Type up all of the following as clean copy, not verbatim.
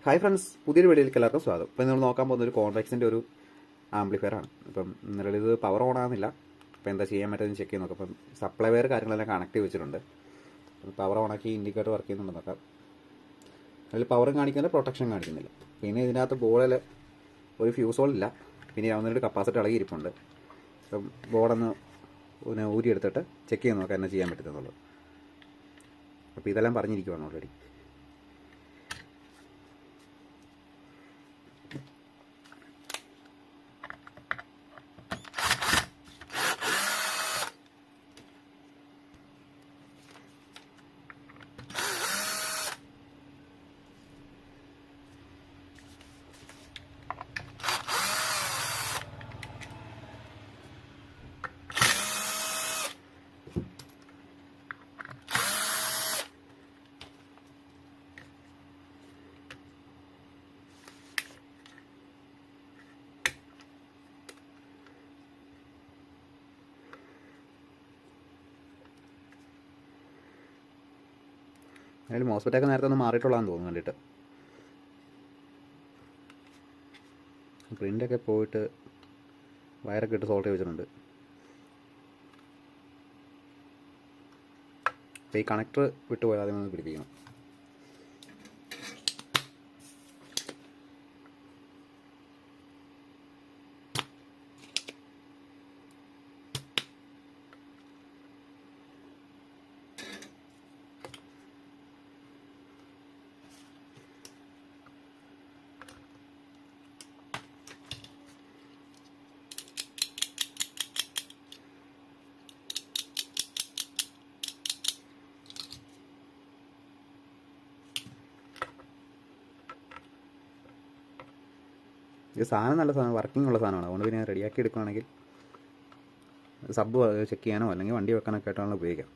Hi friends, പുതിയൊരു വീഡിയോയിലേക്ക് എല്ലാവർക്കും സ്വാഗതം. ഇപ്പോൾ നമ്മൾ നോക്കാൻ പോകുന്ന ഒരു കോൺവെക്സിൻ്റെ ഒരു ആംപ്ലിഫയർ ആണ്. ഇപ്പം നിലവിൽ ഇത് പവർ ഓൺ ആകുന്നില്ല. അപ്പോൾ എന്താ ചെയ്യാൻ പറ്റുമെന്ന് ചെക്ക് ചെയ്ത് നോക്കാം. അപ്പം സപ്ലൈ വയർ കാര്യങ്ങളെല്ലാം കണക്ട് ചെയ്ത് വെച്ചിട്ടുണ്ട്. പവർ ഓണാക്കി ഇൻഡിക്കേറ്റർ വർക്ക് ചെയ്യുന്നുണ്ടെന്ന് നോക്കാം. അതിൽ പവറും കാണിക്കുന്നില്ല, പ്രൊട്ടക്ഷൻ കാണിക്കുന്നില്ല. പിന്നെ ഇതിനകത്ത് ബോർഡിൽ ഒരു ഫ്യൂസ് ഹോൾ ഇല്ല. പിന്നെ ഒന്നൊരു കപ്പാസിറ്റർ ഇളകി ഇരിപ്പുണ്ട്. അപ്പം ബോർഡൊന്ന് ഊരിയെടുത്തിട്ട് ചെക്ക് ചെയ്ത് നോക്കാം എന്നാ ചെയ്യാൻ പറ്റുമെന്നുള്ളത്. അപ്പോൾ ഇതെല്ലാം പറഞ്ഞിരിക്കുവാണ് ഓൾറെഡി. അതിൽ മോസ്ഫെറ്റൊക്കെ നേരത്തെ ഒന്ന് മാറിയിട്ടുള്ളതാന്ന് തോന്നുന്നു കണ്ടിട്ട്. പ്രിൻ്റൊക്കെ പോയിട്ട് വയറൊക്കെ ഇട്ട് സോൾട്ട് ചെയ്ത് വെച്ചിട്ടുണ്ട്. അപ്പോൾ ഈ കണക്ടർ വിട്ടുപോയാൽ ആദ്യം ഒന്ന് പിടിപ്പിക്കണം. ഇത് സാധനം നല്ല സാധനം, വർക്കിംഗ് ഉള്ള സാധനമാണ്. അതുകൊണ്ട് പിന്നെ റെഡിയാക്കി എടുക്കുകയാണെങ്കിൽ സബ് ചെക്ക് ചെയ്യാനോ അല്ലെങ്കിൽ വണ്ടി വെക്കാനൊക്കെ ആയിട്ടാണ് ഉപയോഗിക്കാം.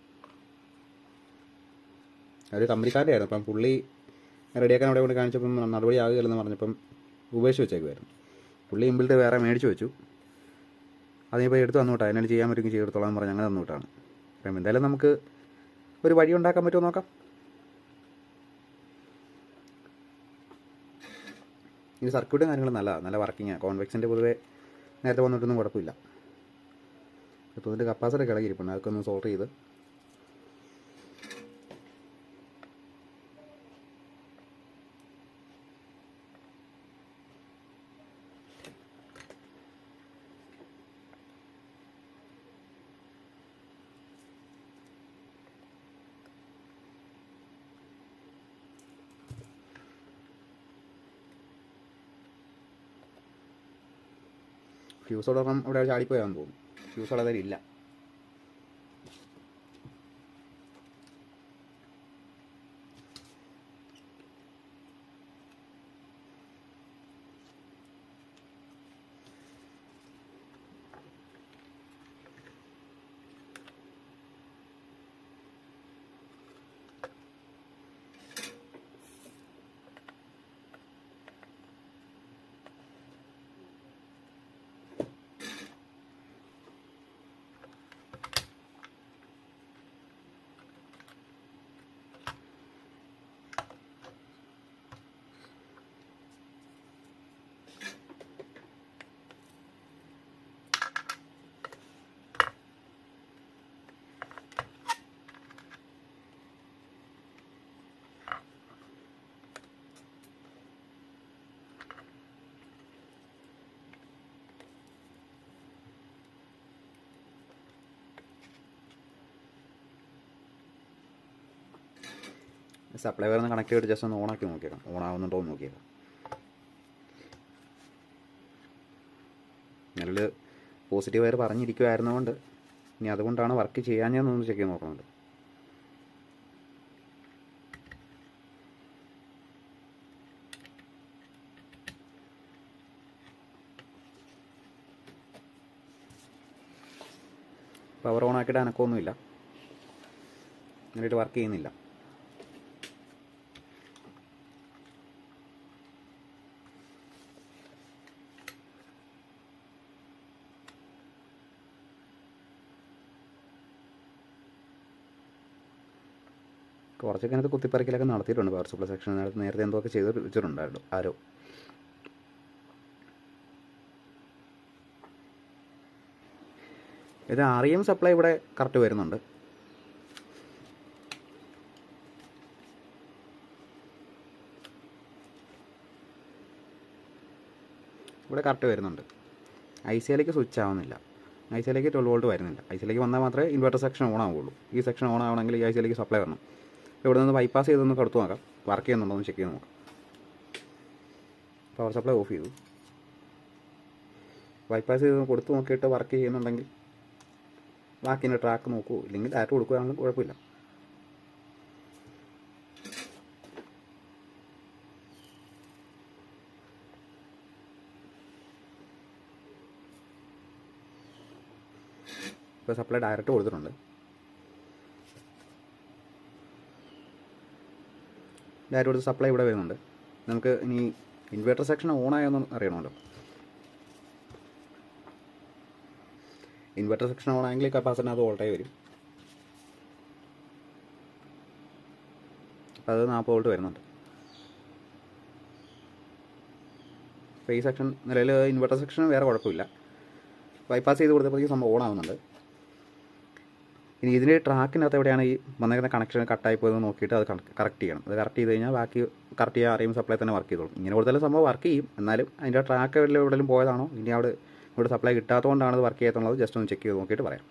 ഒരു കമ്പനിക്കാരുടെ ആയിരുന്നു. അപ്പം പുള്ളി റെഡിയാക്കാൻ അവിടെ കൊണ്ട് കാണിച്ചപ്പം നടപടി ആകുകയില്ലെന്ന് പറഞ്ഞപ്പം ഉപേക്ഷിച്ച് വെച്ചേക്കുമായിരുന്നു. പുള്ളി ഇമ്പിൾട്ട് വേറെ മേടിച്ച് വെച്ചു. അതിനിപ്പോൾ എടുത്ത് തന്നു വിട്ടാൽ അതിനാണ് ചെയ്യാൻ പറ്റുമെങ്കിൽ ചെയ്തെടുത്തോളാം എന്ന് പറഞ്ഞ് അങ്ങനെ തന്നു വിട്ടാണ്. അപ്പം എന്തായാലും നമുക്ക് ഒരു വഴി ഉണ്ടാക്കാൻ പറ്റുമോ നോക്കാം. ഈ സർക്യൂട്ടും കാര്യങ്ങളും നല്ല വർക്കിങ്ങാണ്. കോൺവെക്സിൻ്റെ പൊതുവേ നേരത്തെ വന്നിട്ടൊന്നും കുഴപ്പമില്ല. ഇപ്പോൾ ഇതിൻ്റെ കപ്പാസിറ്റർ ഇളകിയിരിപ്പുണ്ട്. അതൊക്കെ ഒന്ന് സോൾവ് ചെയ്ത് ഫ്യൂസ് ഉടർണം ഇവിടെ ചാടിപ്പോയാന്ന് തോന്നുന്നു. ഫ്യൂസ് ഉള്ളതിൽ ഇല്ല. സപ്ലൈ വയർ ഒന്ന് കണക്ട് ചെയ്തിട്ട് ജസ്റ്റ് ഒന്ന് ഓണാക്കി നോക്കിയേക്കാം. ഓണാവുന്നുണ്ടോ എന്ന് നോക്കിയേക്കാം. നിലവിൽ പോസിറ്റീവ് വയർ പറഞ്ഞിരിക്കുമായിരുന്നതുകൊണ്ട് ഇനി അതുകൊണ്ടാണ് വർക്ക് ചെയ്യാഞ്ഞതെന്നൊന്ന് ചെക്ക് ചെയ്ത് നോക്കുന്നുണ്ട്. പവർ ഓൺ ആക്കിയിട്ട് അനക്കമൊന്നുമില്ല. എന്നിട്ട് വർക്ക് ചെയ്യുന്നില്ല. കുറച്ചൊക്കെ അതിനകത്ത് കുത്തിപ്പറിക്കലൊക്കെ നടത്തിയിട്ടുണ്ട്. പവർ സപ്ലൈ സെക്ഷനകത്ത് നേരത്തെ എന്തൊക്കെ ചെയ്ത് വെച്ചിട്ടുണ്ടായിരുന്നു ആരോ. ഇത് REM സപ്ലൈ ഇവിടെ കറക്റ്റ് വരുന്നുണ്ട്. ഇവിടെ കറക്റ്റ് വരുന്നുണ്ട്. ICLക്ക് സ്വിച്ച് ആവുന്നില്ല. ICLക്ക് 12 വോൾട്ട് വരുന്നില്ല. ICLക്ക് വന്നാൽ മാത്രമേ ഇൻവെർട്ടർ സെക്ഷൻ ഓൺ ആവുകയുള്ളൂ. ഈ സെക്ഷൻ ഓൺ ആവണമെങ്കിൽ ഈ ICLക്ക് സപ്ലൈ വരണം. ഇവിടെ നിന്ന് ബൈപ്പാസ് ചെയ്തൊന്ന് കൊടുത്തു നോക്കാം, വർക്ക് ചെയ്യുന്നുണ്ടോ എന്ന് ചെക്ക് ചെയ്ത് നോക്കാം. പവർ സപ്ലൈ ഓഫ് ചെയ്തു. ബൈപ്പാസ് ചെയ്ത് കൊടുത്തു നോക്കിയിട്ട് വർക്ക് ചെയ്യുന്നുണ്ടെങ്കിൽ ബാക്കിൻ്റെ ട്രാക്ക് നോക്കൂ, ഇല്ലെങ്കിൽ ഡയറക്റ്റ് കൊടുക്കുകയാണെങ്കിലും കുഴപ്പമില്ല. ഇപ്പോൾ സപ്ലൈ ഡയറക്റ്റ് കൊടുത്തിട്ടുണ്ട്. ഡയറക്റ്റ് കൊടുത്ത് സപ്ലൈ ഇവിടെ വരുന്നുണ്ട്. നമുക്ക് ഇനി ഇൻവെർട്ടർ സെക്ഷൻ ഓണായെന്ന് അറിയണമല്ലോ. ഇൻവെർട്ടർ സെക്ഷൻ ഓണായെങ്കിൽ കപ്പാസിറ്ററിനകത്ത് വോൾട്ടേജ് വരും. അപ്പോൾ അത് 40 വോൾട്ട് വരുന്നുണ്ട്. അപ്പോൾ ഈ സെക്ഷൻ നിലവിൽ ഇൻവെർട്ടർ സെക്ഷൻ വേറെ കുഴപ്പമില്ല. ബൈപ്പാസ് ചെയ്ത് കൊടുത്തപ്പോഴേക്കും സംഭവം ഓണാവുന്നുണ്ട്. ഇനി ഇതിൻ്റെ ട്രാക്കിനകത്ത് എവിടെയാണ് ഈ വന്നേക്കുന്ന കണക്ഷൻ കട്ടായി പോയതെന്ന് നോക്കിയിട്ട് അത് കറക്റ്റ് ചെയ്യണം. അത് കറക്റ്റ് ചെയ്ത് കഴിഞ്ഞാൽ ബാക്കി കറക്റ്റ് ചെയ്യാൻ REM സപ്ലൈ തന്നെ വർക്ക് ചെയ്തോളും. ഇങ്ങനെ കൊടുത്താലും സംഭവം വർക്ക് ചെയ്യും. എന്നാലും അതിൻ്റെ ട്രാക്ക് എവിടെയെങ്കിലും പോയതാണോ, ഇനി ഇവിടെ സപ്ലൈ കിട്ടാത്തതുകൊണ്ടാണ് അത് വർക്ക് ചെയ്യാത്തുള്ളത് ജസ്റ്റ് ഒന്ന് ചെക്ക് ചെയ്ത് നോക്കിയിട്ട് പറയാം.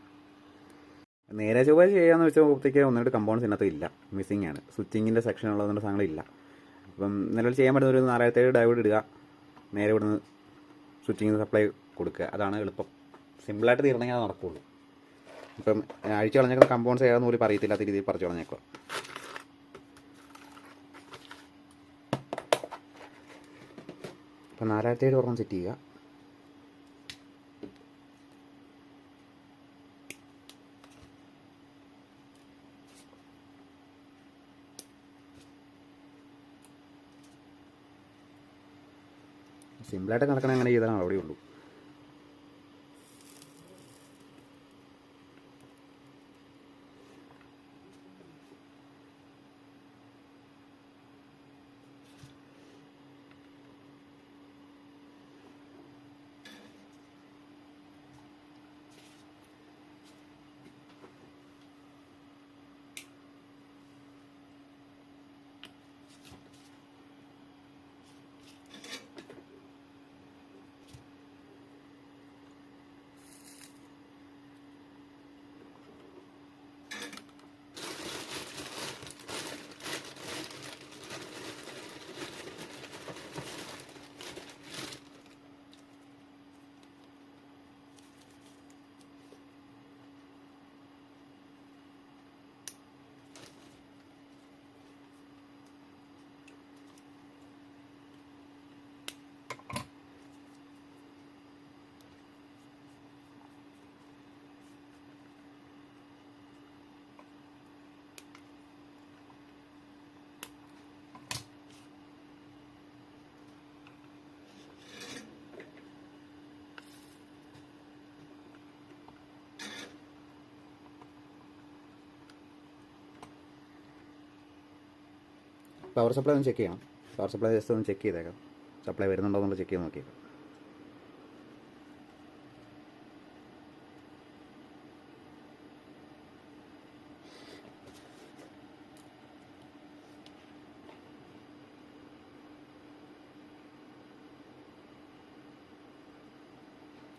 നേരെ ചൊവ്വ ചെയ്യാമെന്ന് വെച്ചാൽ നോക്കുമ്പോഴത്തേക്ക് 1-2 കമ്പൗണ്ട്സ് ഇതിനകത്ത് ഇല്ല, മിസ്സിംഗ് ആണ്. സ്വിച്ചിങ്ങിൻ്റെ സെക്ഷൻ ഉള്ളതുകൊണ്ട് സാധനങ്ങളില്ല. അപ്പം നിലവിൽ ചെയ്യാൻ പറ്റുന്ന ഒരു 4007 ഡയോഡ് ഇടുക, നേരെ ഇവിടുന്ന് സ്വിച്ചിങ് സപ്ലൈ കൊടുക്കുക. അതാണ് എളുപ്പം. സിമ്പിളായിട്ട് തീർന്നെങ്കിൽ അത് നടക്കുകയുള്ളൂ. ഇപ്പം അഴിച്ചു കളഞ്ഞേക്കുന്ന കമ്പൗണ്ട്സ് ഏതാണെന്ന് പോലും അറിയത്തില്ലാത്ത രീതിയിൽ പറിച്ചു കളഞ്ഞേക്കുക. അപ്പം 4007 ഒരെണ്ണം സെറ്റ് ചെയ്യുക. സിമ്പിളായിട്ട് നടക്കണ അങ്ങനെ ചെയ്താൽ അവിടെ ഉള്ളൂ. പവർ സപ്ലൈ ഒന്ന് ചെക്ക് ചെയ്യണം. പവർ സപ്ലൈ ജസ്റ്റ് ഒന്ന് ചെക്ക് ചെയ്തേക്കാം, സപ്ലൈ വരുന്നുണ്ടോ എന്നുള്ളത് ചെക്ക് ചെയ്ത് നോക്കിയേക്കാം.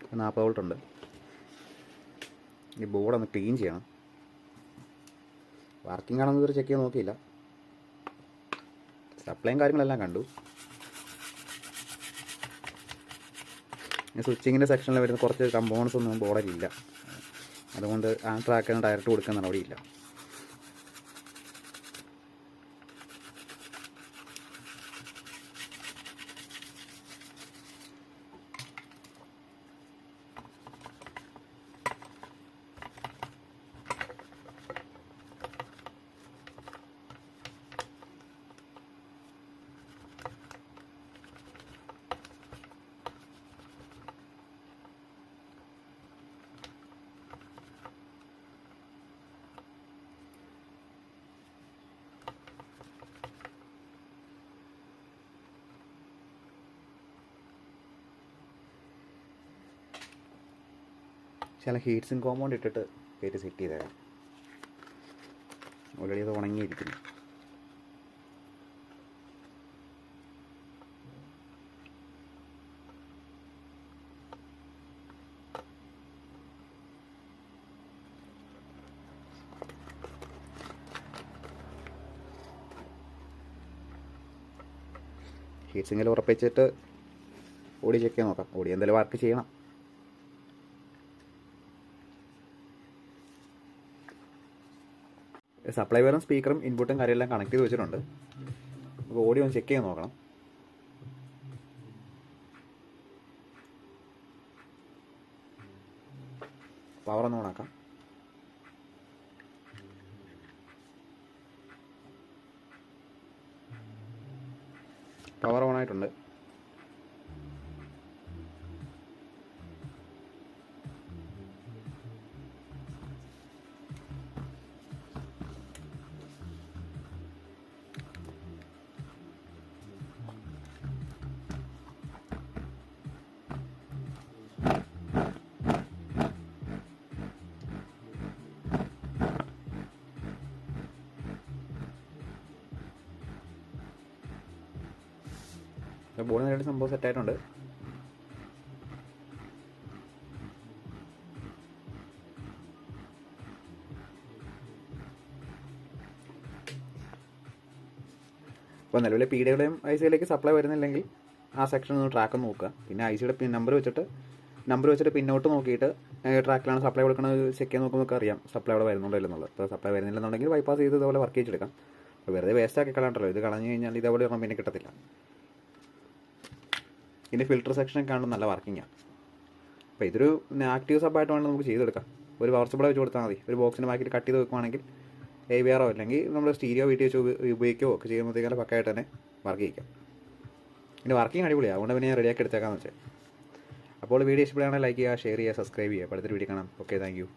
ഇപ്പോൾ 40 വോൾട്ട് ഉണ്ട്. ഈ ബോർഡ് ഒന്ന് ക്ലീൻ ചെയ്യണം. വർക്കിംഗ് ആണെന്ന് ഇതുവരെ ചെക്ക് ചെയ്ത് നോക്കിയില്ല. സപ്ലൈയും കാര്യങ്ങളെല്ലാം കണ്ടു. സ്വിച്ചിങ്ങിൻ്റെ സെക്ഷനിൽ വരുന്ന കുറച്ച് കമ്പോണൻസ് ഒന്നും ബോർഡിലില്ല. അതുകൊണ്ട് ആ ട്രാക്കിന് ഡയറക്റ്റ് കൊടുക്കുന്ന നടപടിയില്ല. ചില ഹീറ്റ്സിൻ കോമ്പൗണ്ട് ഇട്ടിട്ട് കയറ്റി സെറ്റ് ചെയ്തേക്കാം. ഓൾറെഡി അത് ഉണങ്ങിയിരിക്കുന്നു. ഹീറ്റ് സിങ്കിൽ ഉറപ്പിച്ചിട്ട് ഓടി ചെക്ക് ചെയ്യാൻ നോക്കാം. ഓടി എന്തായാലും വർക്ക് ചെയ്യണം. സപ്ലൈ വയറും സ്പീക്കറും ഇൻപുട്ടും കാര്യമെല്ലാം കണക്ട് ചെയ്ത് വെച്ചിട്ടുണ്ട്. അപ്പോൾ ഓടി ഒന്ന് ചെക്ക് ചെയ്യാൻ നോക്കണം. പവർ ഒന്ന് ഓണാക്കാം. പവർ ഓൺ ആയിട്ടുണ്ട്. ബോർഡ് നേരിട്ട് സംഭവം സെറ്റായിട്ടുണ്ട്. അപ്പോൾ നിലവിലെ പി ഡിയുടെയും ഐ സിയിലേക്ക് സപ്ലൈ വരുന്നില്ലെങ്കിൽ ആ സെക്ഷൻ ഒന്ന് ട്രാക്ക് നോക്കുക. പിന്നെ ഐ സിയുടെ നമ്പർ വെച്ചിട്ട് പിന്നോട്ട് നോക്കിയിട്ട് ട്രാക്കിലാണ് സപ്ലൈ കൊടുക്കുന്നത് ചെക്ക് ചെയ്ത് നോക്കുമ്പോൾ അറിയാം സപ്ലൈ അവിടെ വരുന്നുണ്ടോ ഇല്ലെന്നുള്ളത്. ഇപ്പോൾ സപ്ലൈ വരുന്നില്ലെന്നുണ്ടെങ്കിൽ ബൈപ്പാസ് ചെയ്ത് ഇതുപോലെ വർക്ക് ചെയ്തെടുക്കാം. അപ്പോൾ വെറുതെ വേസ്റ്റ് ആക്കി കളയണ്ടല്ലോ. ഇത് കളഞ്ഞു കഴിഞ്ഞാൽ ഇതേപോലെ ഒരെണ്ണം പിന്നെ കിട്ടത്തില്ല. ഇതിൻ്റെ ഫിൽറ്റർ സെക്ഷനൊക്കെ കാണുമ്പോൾ നല്ല വർക്കിംഗാണ്. അപ്പോൾ ഇതൊരു ആക്റ്റീവ് സബ്ബായിട്ട് വേണമെങ്കിൽ നമുക്ക് ചെയ്തെടുക്കാം. ഒരു പവർ സപ്ലൈ വെച്ച് കൊടുത്താൽ മതി. ഒരു ബോക്സിന് ബാക്കിൽ കട്ട് ചെയ്ത് വെക്കുവാണെങ്കിൽ AVR അല്ലെങ്കിൽ നമ്മൾ സ്റ്റീരിയോ വീട്ടിൽ വെച്ച് ഉപയോഗിക്കുകയോ ഒക്കെ ചെയ്യുമ്പോഴത്തേക്കാളും പക്കായിട്ട് തന്നെ വർക്ക് ചെയ്യിക്കാം. ഇതിൻ്റെ വർക്കിംഗ് അടിപൊളിയാണ്. അതുകൊണ്ട് പിന്നെ ഞാൻ റെഡിയാക്കി എടുത്തേക്കാമെന്ന് വെച്ചാൽ. അപ്പോൾ വീഡിയോ ഇഷ്ടപ്പെടുകയാണെങ്കിൽ ലൈക്ക് ചെയ്യുക, ഷെയർ ചെയ്യുക, സബ്സ്ക്രൈബ് ചെയ്യുക. അടുത്തൊരു വീഡിയോ കാണാം. Okay, thank you.